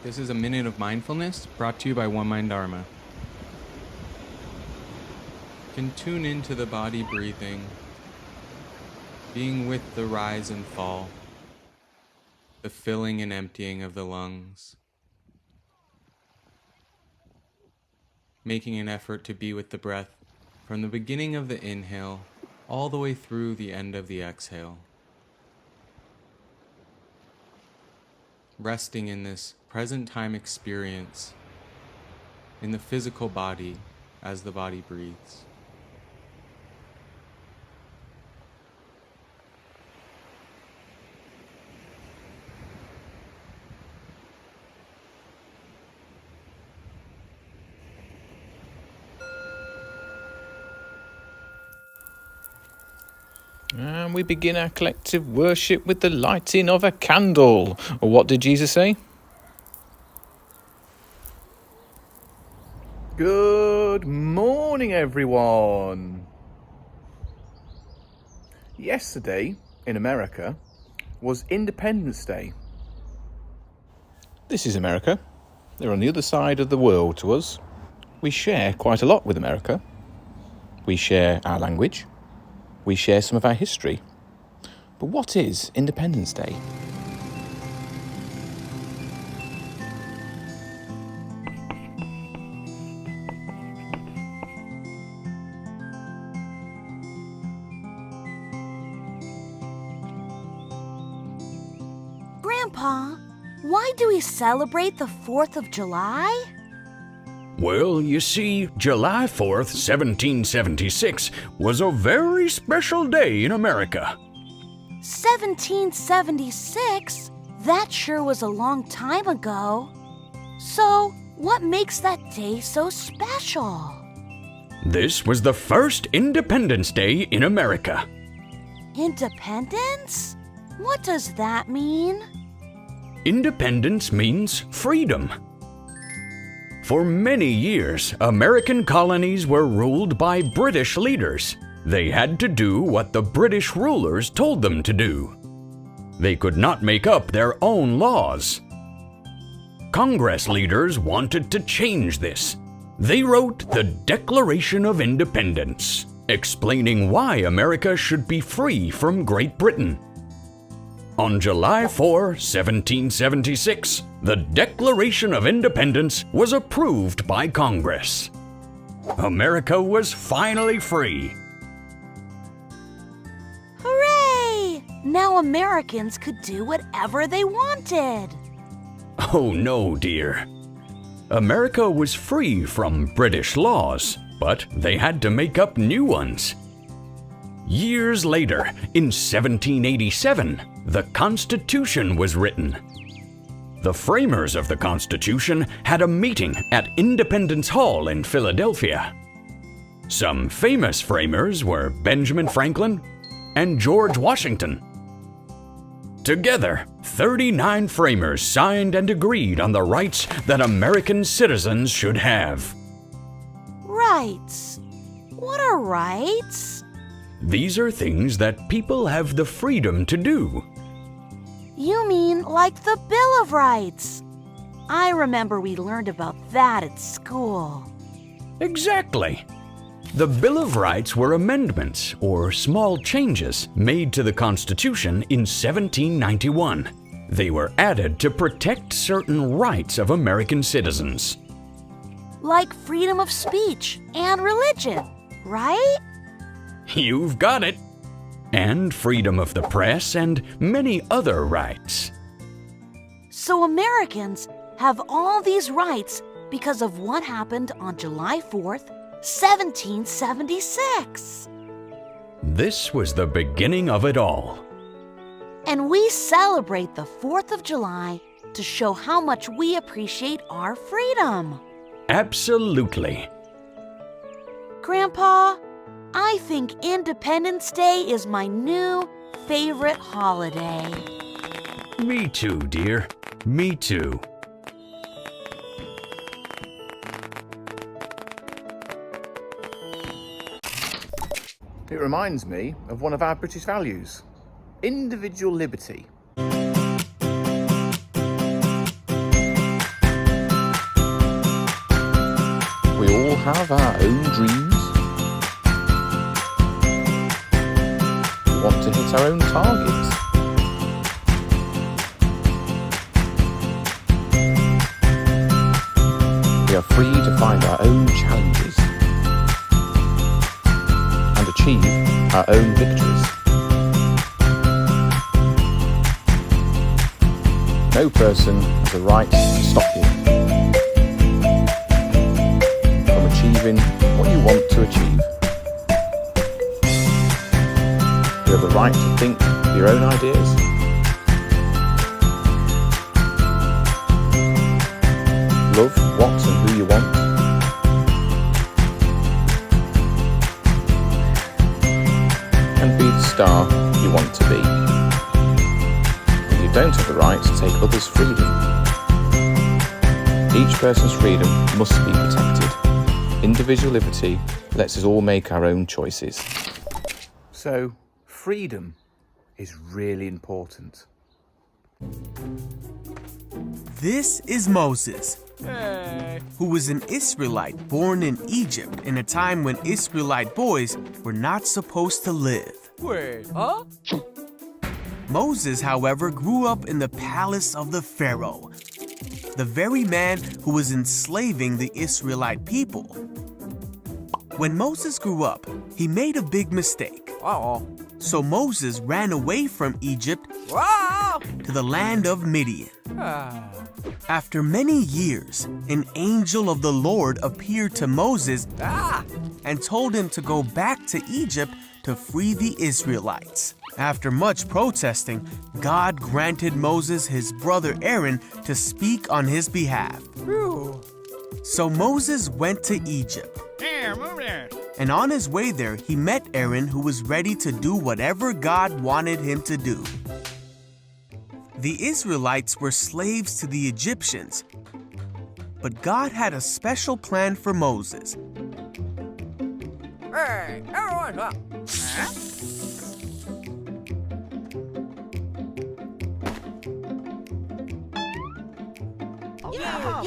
This is a minute of mindfulness brought to you by One Mind Dharma. You can tune into the body breathing, being with the rise and fall, the filling and emptying of the lungs, making an effort to be with the breath from the beginning of the inhale all the way through the end of the exhale. Resting in this present time experience in the physical body as the body breathes. And we begin our collective worship with the lighting of a candle. Or what did Jesus say? Good morning, everyone. Yesterday, in America, was Independence Day. This is America. They're on the other side of the world to us. We share quite a lot with America. We share our language. We share some of our history. But what is Independence Day? Grandpa, why do we celebrate the 4th of July? Well, you see, July 4th, 1776 was a very special day in America. 1776? That sure was a long time ago. So, what makes that day so special? This was the first Independence Day in America. Independence? What does that mean? Independence means freedom. For many years, American colonies were ruled by British leaders. They had to do what the British rulers told them to do. They could not make up their own laws. Congress leaders wanted to change this. They wrote the Declaration of Independence, explaining why America should be free from Great Britain. On July 4, 1776, the Declaration of Independence was approved by Congress. America was finally free. Hooray! Now Americans could do whatever they wanted. Oh no, dear. America was free from British laws, but they had to make up new ones. Years later, in 1787, the Constitution was written. The framers of the Constitution had a meeting at Independence Hall in Philadelphia. Some famous framers were Benjamin Franklin and George Washington. Together, 39 framers signed and agreed on the rights that American citizens should have. Rights? What are rights? These are things that people have the freedom to do. You mean like the Bill of Rights? I remember we learned about that at school. Exactly. The Bill of Rights were amendments or small changes made to the Constitution in 1791. They were added to protect certain rights of American citizens. Like freedom of speech and religion, right? You've got it. And freedom of the press and many other rights. So Americans have all these rights because of what happened on July 4th, 1776. This was the beginning of it all. And we celebrate the 4th of July to show how much we appreciate our freedom. Absolutely. Grandpa, I think Independence Day is my new favorite holiday. Me too, dear. Me too. It reminds me of one of our British values, individual liberty. have our own dreams. We want to hit our own targets. We are free to find our own challenges and achieve our own victories. No person has the right to stop you from achieving what you want to achieve. You have the right to think your own ideas. Love what and who you want. And be the star you want to be. You don't have the right to take others' freedom. Each person's freedom must be protected. Individual liberty lets us all make our own choices. So, freedom is really important. This is Moses, who was an Israelite born in Egypt in a time when Israelite boys were not supposed to live. Wait, huh? Moses, however, grew up in the palace of the Pharaoh, the very man who was enslaving the Israelite people. When Moses grew up, he made a big mistake. Uh-oh. So Moses ran away from Egypt Wow! to the land of Midian. After many years, an angel of the Lord appeared to Moses and told him to go back to Egypt to free the Israelites. After much protesting, God granted Moses his brother Aaron to speak on his behalf. Phew. So Moses went to Egypt. And on his way there, he met Aaron, who was ready to do whatever God wanted him to do. The Israelites were slaves to the Egyptians, but God had a special plan for Moses. Hey, everyone, huh?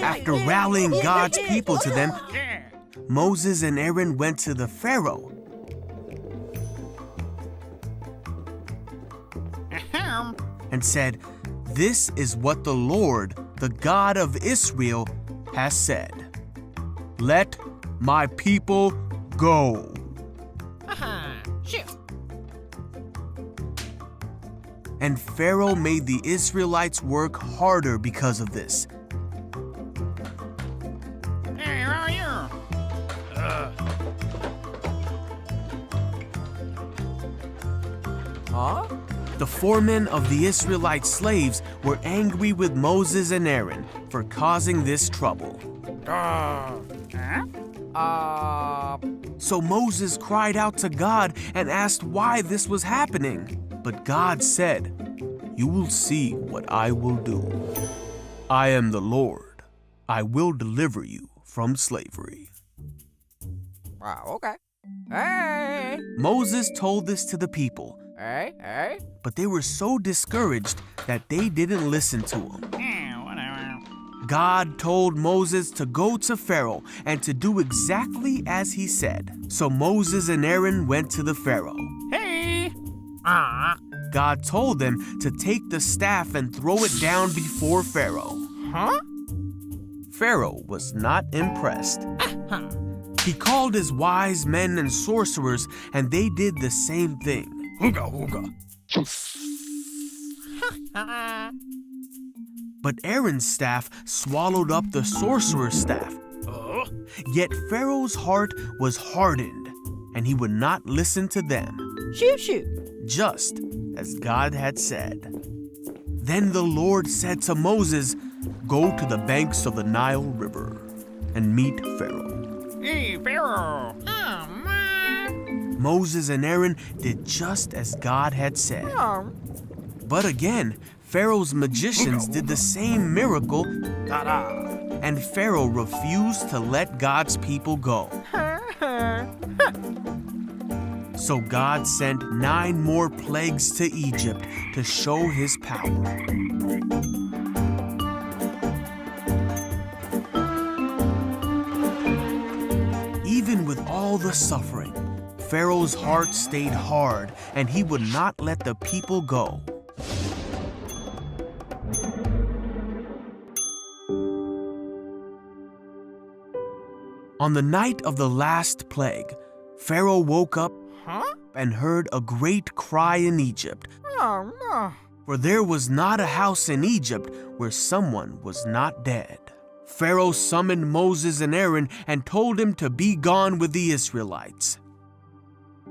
After rallying God's people to them, Moses and Aaron went to the Pharaoh. And said, "This is what the Lord, the God of Israel, has said. Let my people go." And Pharaoh made the Israelites work harder because of this. Huh? The foremen of the Israelite slaves were angry with Moses and Aaron for causing this trouble. So Moses cried out to God and asked why this was happening. But God said, "You will see what I will do. I am the Lord. I will deliver you from slavery." Wow, okay. Hey! Moses told this to the people, Hey! but they were so discouraged that they didn't listen to him. God told Moses to go to Pharaoh and to do exactly as he said. So Moses and Aaron went to the Pharaoh. God told them to take the staff and throw it down before Pharaoh. Pharaoh was not impressed. He called his wise men and sorcerers, and they did the same thing. But Aaron's staff swallowed up the sorcerer's staff. Yet Pharaoh's heart was hardened, and he would not listen to them. Shoot! Just as God had said. Then the Lord said to Moses, "Go to the banks of the Nile River and meet Pharaoh." Hey, Pharaoh! Moses and Aaron did just as God had said. But again, Pharaoh's magicians did the same miracle, and Pharaoh refused to let God's people go. So God sent 9 more plagues to Egypt to show his power. all the suffering, Pharaoh's heart stayed hard and he would not let the people go. On the night of the last plague, Pharaoh woke up and heard a great cry in Egypt, Oh, no. for there was not a house in Egypt where someone was not dead. Pharaoh summoned Moses and Aaron and told him to be gone with the Israelites.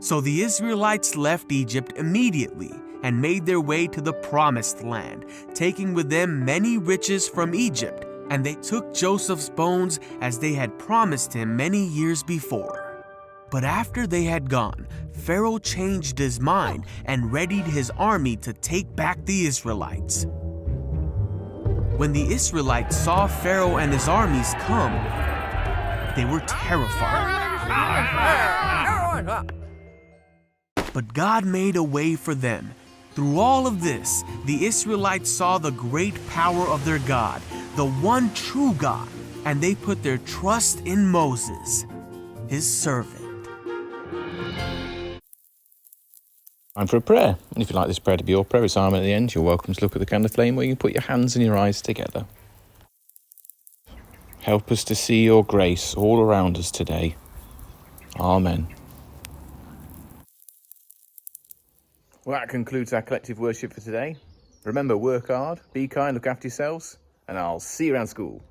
So the Israelites left Egypt immediately and made their way to the Promised Land, taking with them many riches from Egypt, and they took Joseph's bones as they had promised him many years before. But after they had gone, Pharaoh changed his mind and readied his army to take back the Israelites. When the Israelites saw Pharaoh and his armies come, they were terrified. But God made a way for them. Through all of this, the Israelites saw the great power of their God, the one true God, and they put their trust in Moses, his servant. Time for a prayer. And if you'd like this prayer to be your prayer assignment at the end, you're welcome to look at the candle flame where you can put your hands and your eyes together. Help us to see your grace all around us today. Amen. Well, that concludes our collective worship for today. Remember, work hard, be kind, look after yourselves, and I'll see you around school.